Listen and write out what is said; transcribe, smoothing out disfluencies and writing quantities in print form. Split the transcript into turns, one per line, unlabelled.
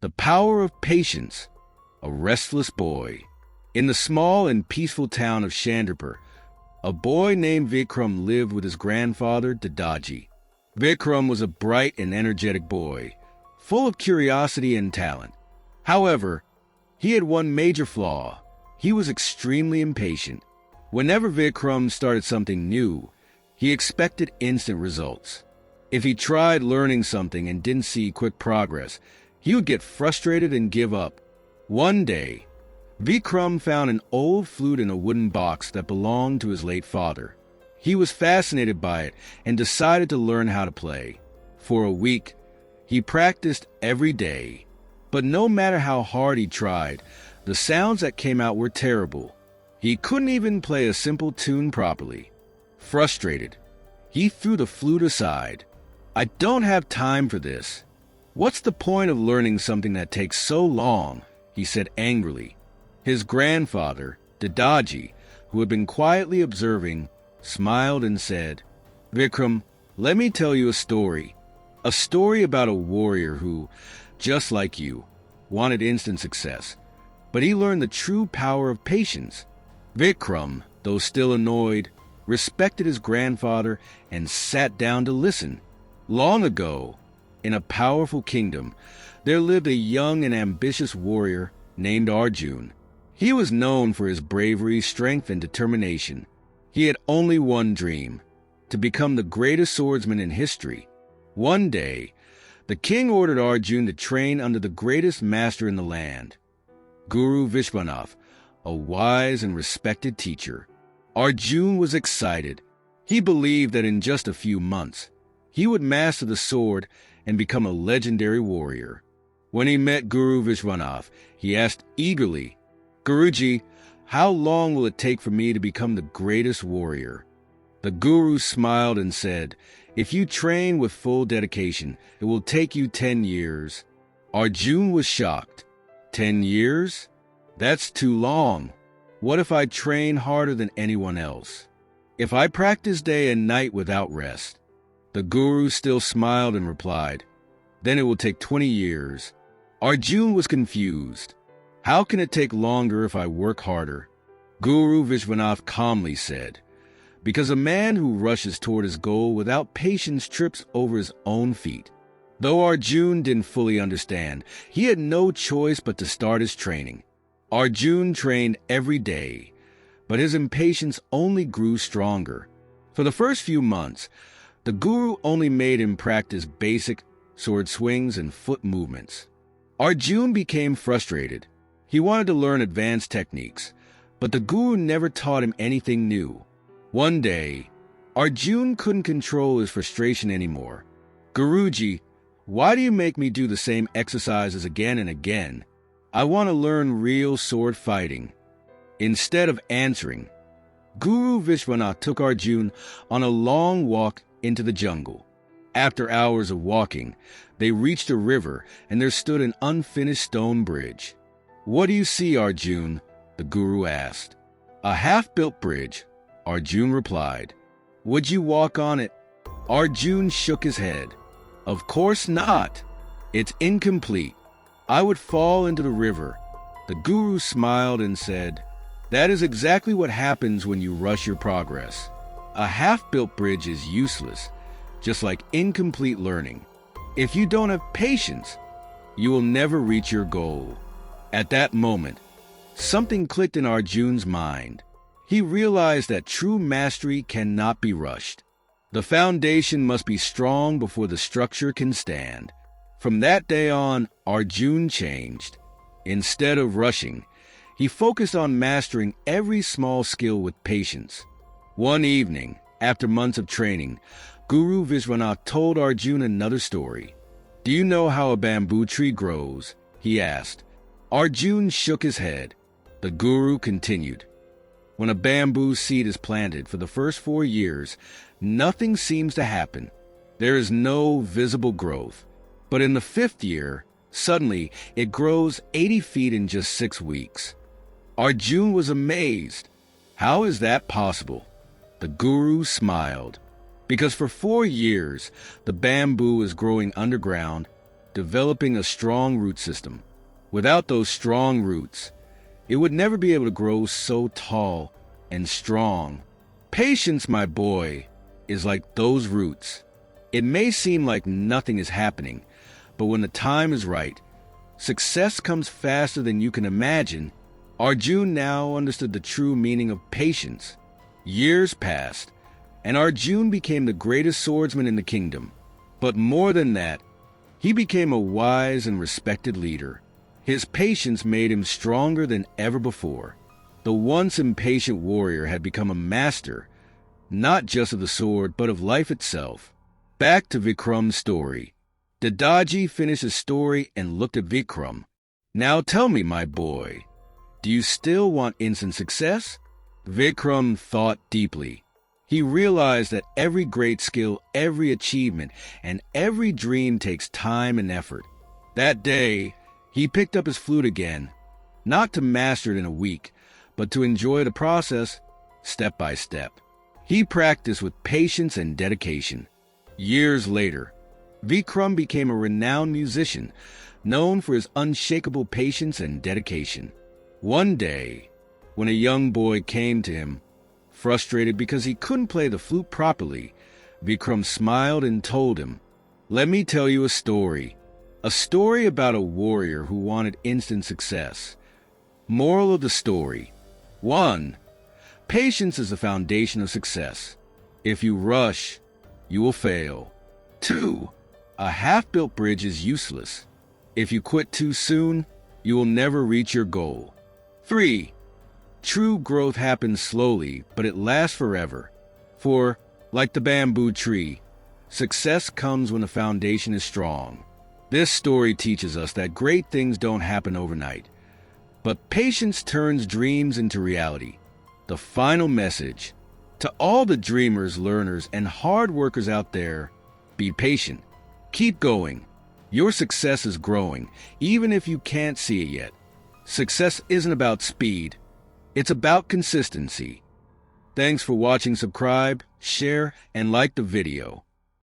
The power of patience. A restless boy. In the small and peaceful town of Chandrapur, a boy named Vikram lived with his grandfather, Dadaji. Vikram was a bright and energetic boy, full of curiosity and talent. However, he had one major flaw. He was extremely impatient. Whenever Vikram started something new, he expected instant results. If he tried learning something and didn't see quick progress, he would get frustrated and give up. One day, Vikram found an old flute in a wooden box that belonged to his late father. He was fascinated by it and decided to learn how to play. For a week, he practiced every day. But no matter how hard he tried, the sounds that came out were terrible. He couldn't even play a simple tune properly. Frustrated, he threw the flute aside. "I don't have time for this. What's the point of learning something that takes so long?" he said angrily. His grandfather, Dadaji, who had been quietly observing, smiled and said, "Vikram, let me tell you a story. A story about a warrior who, just like you, wanted instant success. But he learned the true power of patience." Vikram, though still annoyed, respected his grandfather and sat down to listen. Long ago, in a powerful kingdom, there lived a young and ambitious warrior named Arjun. He was known for his bravery, strength, and determination. He had only one dream: to become the greatest swordsman in history. One day, the king ordered Arjun to train under the greatest master in the land, Guru Vishwanath, a wise and respected teacher. Arjun was excited. He believed that in just a few months, he would master the sword and become a legendary warrior. When he met Guru Vishwanath, he asked eagerly, "Guruji, how long will it take for me to become the greatest warrior?" The Guru smiled and said, "If you train with full dedication, it will take you 10 years. Arjun was shocked. 10 years? That's too long. What if I train harder than anyone else? If I practice day and night without rest?" The Guru still smiled and replied, "Then it will take 20 years. Arjun was confused. "How can it take longer if I work harder?" Guru Vishwanath calmly said, "Because a man who rushes toward his goal without patience trips over his own feet." Though Arjun didn't fully understand, he had no choice but to start his training. Arjun trained every day, but his impatience only grew stronger. For the first few months, the Guru only made him practice basic sword swings and foot movements. Arjun became frustrated. He wanted to learn advanced techniques, but the Guru never taught him anything new. One day, Arjun couldn't control his frustration anymore. "Guruji, why do you make me do the same exercises again and again? I want to learn real sword fighting." Instead of answering, Guru Vishwanath took Arjun on a long walk into the jungle. After hours of walking, they reached a river and there stood an unfinished stone bridge. "What do you see, Arjun?" the Guru asked. "A half-built bridge," Arjun replied. "Would you walk on it?" Arjun shook his head. "Of course not. It's incomplete. I would fall into the river." The Guru smiled and said, "That is exactly what happens when you rush your progress. A half-built bridge is useless, just like incomplete learning. If you don't have patience, you will never reach your goal." At that moment, something clicked in Arjun's mind. He realized that true mastery cannot be rushed. The foundation must be strong before the structure can stand. From that day on, Arjun changed. Instead of rushing, he focused on mastering every small skill with patience. One evening, after months of training, Guru Vishwanath told Arjun another story. "Do you know how a bamboo tree grows?" he asked. Arjun shook his head. The Guru continued, "When a bamboo seed is planted for the first 4 years, nothing seems to happen. There is no visible growth. But in the 5th year, suddenly it grows 80 feet in just 6 weeks." Arjun was amazed. "How is that possible?" The Guru smiled. "Because for 4 years, the bamboo is growing underground, developing a strong root system. Without those strong roots, it would never be able to grow so tall and strong. Patience, my boy, is like those roots. It may seem like nothing is happening, but when the time is right, success comes faster than you can imagine. Arjun now understood the true meaning of patience. Years passed, and Arjun became the greatest swordsman in the kingdom. But more than that, he became a wise and respected leader. His patience made him stronger than ever before. The once impatient warrior had become a master, not just of the sword, but of life itself. Back to Vikram's story. Dadaji finished his story and looked at Vikram. Now tell me, my boy, do you still want instant success? Vikram thought deeply. He realized that every great skill, every achievement, and every dream takes time and effort. That day, he picked up his flute again, not to master it in a week, but to enjoy the process step by step. He practiced with patience and dedication. Years later, Vikram became a renowned musician, known for his unshakable patience and dedication. One day, when a young boy came to him, frustrated because he couldn't play the flute properly, Vikram smiled and told him, "Let me tell you a story about a warrior who wanted instant success." Moral of the story: 1. Patience is the foundation of success. If you rush, you will fail. 2. A half-built bridge is useless. If you quit too soon, you will never reach your goal. 3. True growth happens slowly, but it lasts forever. 4. Like the bamboo tree, success comes when the foundation is strong. This story teaches us that great things don't happen overnight, but patience turns dreams into reality. The final message: to all the dreamers, learners, and hard workers out there, be patient. Keep going. Your success is growing, even if you can't see it yet. Success isn't about speed. It's about consistency. Thanks for watching. Subscribe, share, and like the video.